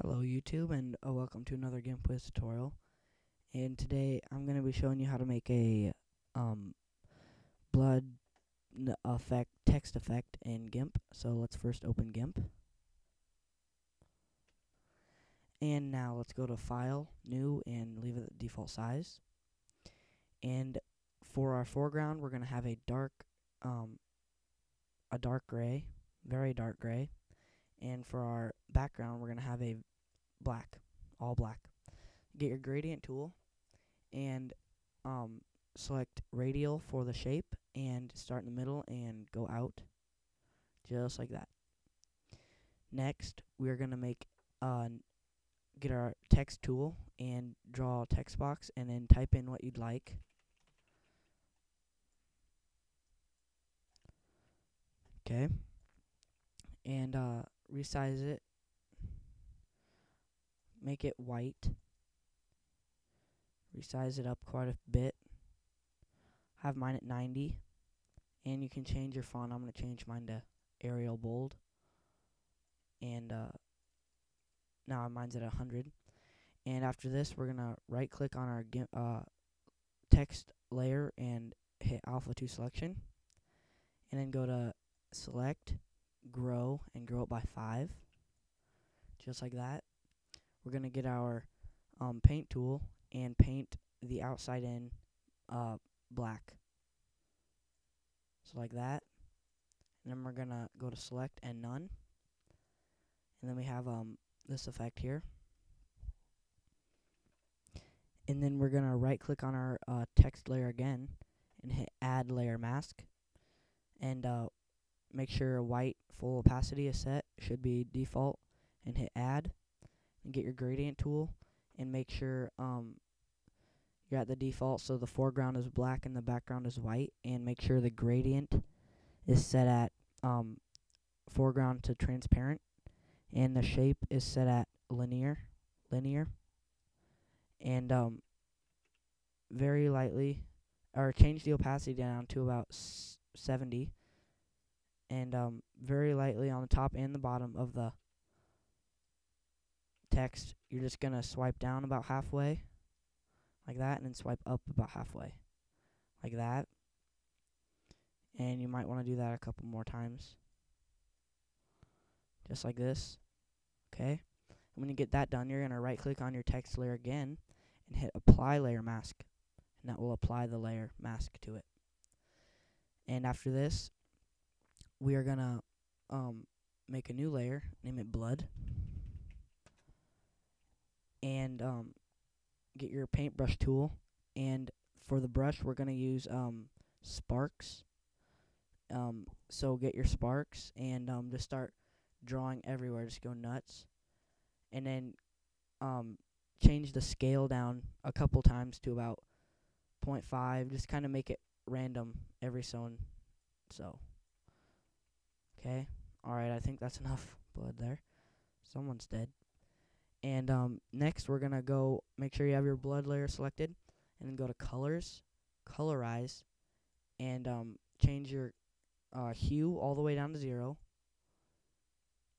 Hello YouTube and welcome to another GimpWiz tutorial. And today I'm going to be showing you how to make a blood effect, text effect in Gimp. So let's first open Gimp. And now let's go to File, New, and leave it at default size. And for our foreground we're going to have a dark gray, very dark gray. And for our background we're going to have a black, all black. Get your gradient tool and select radial for the shape and start in the middle and go out just like that. Next we're going to make get our text tool and draw a text box and then type in what you'd like. Okay, and resize it, make it white, resize it up quite a bit, have mine at 90, and you can change your font. I'm going to change mine to Arial Bold, and now mine's at 100. And after this we're going to right click on our text layer and hit Alpha 2 selection, and then go to select, grow, and grow it by 5, just like that. We're going to get our paint tool and paint the outside in black, so like that. And then we're going to go to select and none, and then we have this effect here. And then we're going to right click on our text layer again and hit add layer mask, and make sure white full opacity is set, should be default, and hit add, and get your gradient tool and make sure you're at the default, so the foreground is black and the background is white, and make sure the gradient is set at foreground to transparent, and the shape is set at linear, and very lightly, or change the opacity down to about 70, and very lightly on the top and the bottom of the text, you're just going to swipe down about halfway, like that, and then swipe up about halfway, like that. And you might want to do that a couple more times, just like this. Okay, and when you get that done, you're going to right click on your text layer again and hit apply layer mask, and that will apply the layer mask to it. And after this we are going to make a new layer, name it blood, and get your paintbrush tool, and for the brush we're going to use sparks. So get your sparks and just start drawing everywhere, just go nuts, and then change the scale down a couple times to about 0.5, just kind of make it random every so. Okay, alright, I think that's enough blood there. Someone's dead. And next we're going to go make sure you have your blood layer selected, and then go to colors, colorize, and change your hue all the way down to 0,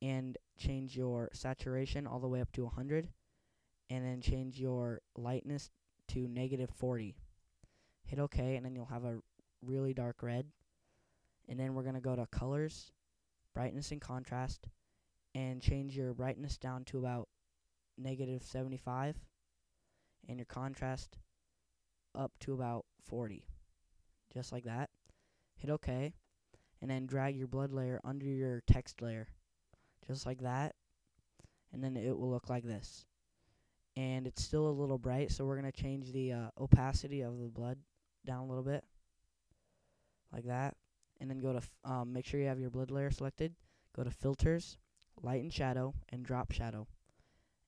and change your saturation all the way up to 100, and then change your lightness to -40. Hit OK, and then you'll have a really dark red. And then we're going to go to colors, brightness and contrast, and change your brightness down to about -75, and your contrast up to about 40, just like that. Hit OK, and then drag your blood layer under your text layer, just like that, and then it will look like this. And it's still a little bright, so we're going to change the opacity of the blood down a little bit, like that. And then go to make sure you have your blood layer selected, go to filters, light and shadow, and drop shadow,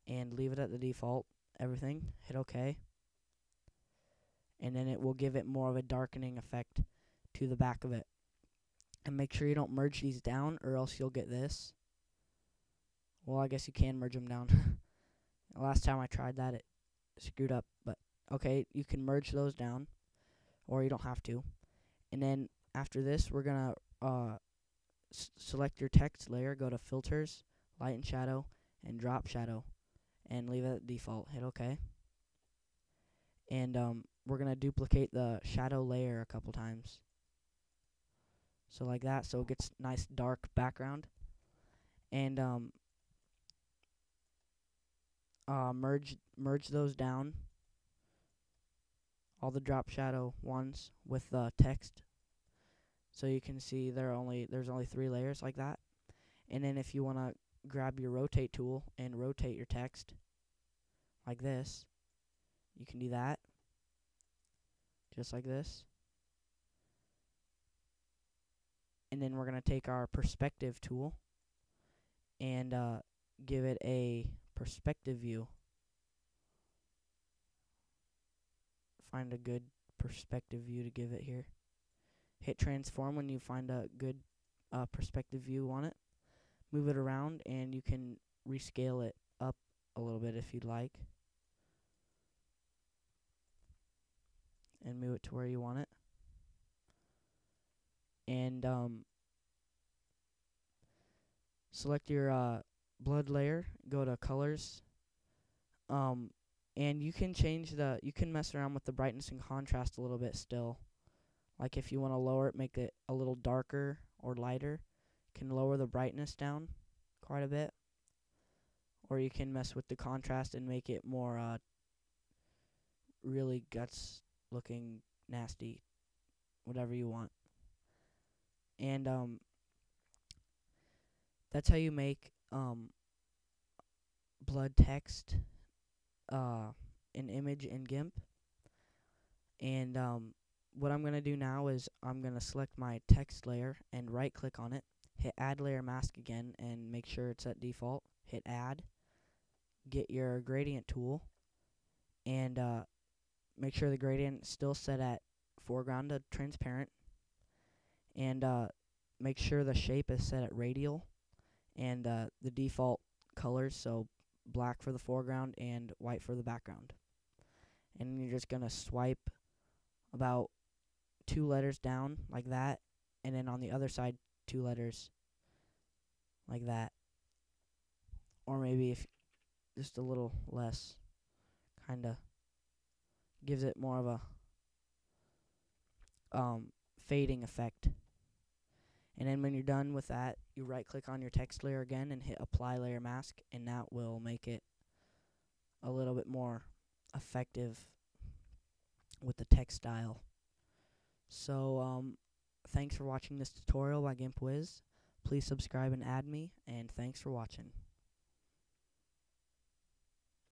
and leave it at the default, everything. Hit OK, and then it will give it more of a darkening effect to the back of it. And make sure you don't merge these down, or else you'll get this. Well, I guess you can merge them down. Last time I tried that, it screwed up, but okay, you can merge those down, or you don't have to. And then after this, we're going to select your text layer, go to filters, light and shadow, and drop shadow. and leave it at default. Hit OK. And we're going to duplicate the shadow layer a couple times. So like that, so it gets nice dark background. And merge those down, all the drop shadow ones with the text. So you can see there's only 3 layers like that. And then if you want to grab your rotate tool and rotate your text like this, you can do that. Just like this. And then we're going to take our perspective tool and give it a perspective view. Find a good perspective view to give it here. Hit transform when you find a good perspective view on it. Move it around, and you can rescale it up a little bit if you'd like. And move it to where you want it. And select your blood layer, go to colors, and you can mess around with the brightness and contrast a little bit still. Like if you want to lower it, make it a little darker or lighter, you can lower the brightness down quite a bit. Or you can mess with the contrast and make it more really guts looking nasty, whatever you want. And that's how you make blood text an image in GIMP. And what I'm going to do now is I'm going to select my text layer and right click on it, hit add layer mask again and make sure it's at default, hit add, get your gradient tool, and make sure the gradient is still set at foreground to transparent, and make sure the shape is set at radial, and the default colors, so black for the foreground and white for the background. And you're just going to swipe about 2 letters down like that, and then on the other side 2 letters like that, or maybe if just a little less, kinda gives it more of a fading effect. And then when you're done with that, you right click on your text layer again and hit apply layer mask, and that will make it a little bit more effective with the text style. So thanks for watching this tutorial by GimpWiz. Please subscribe and add me, and thanks for watching.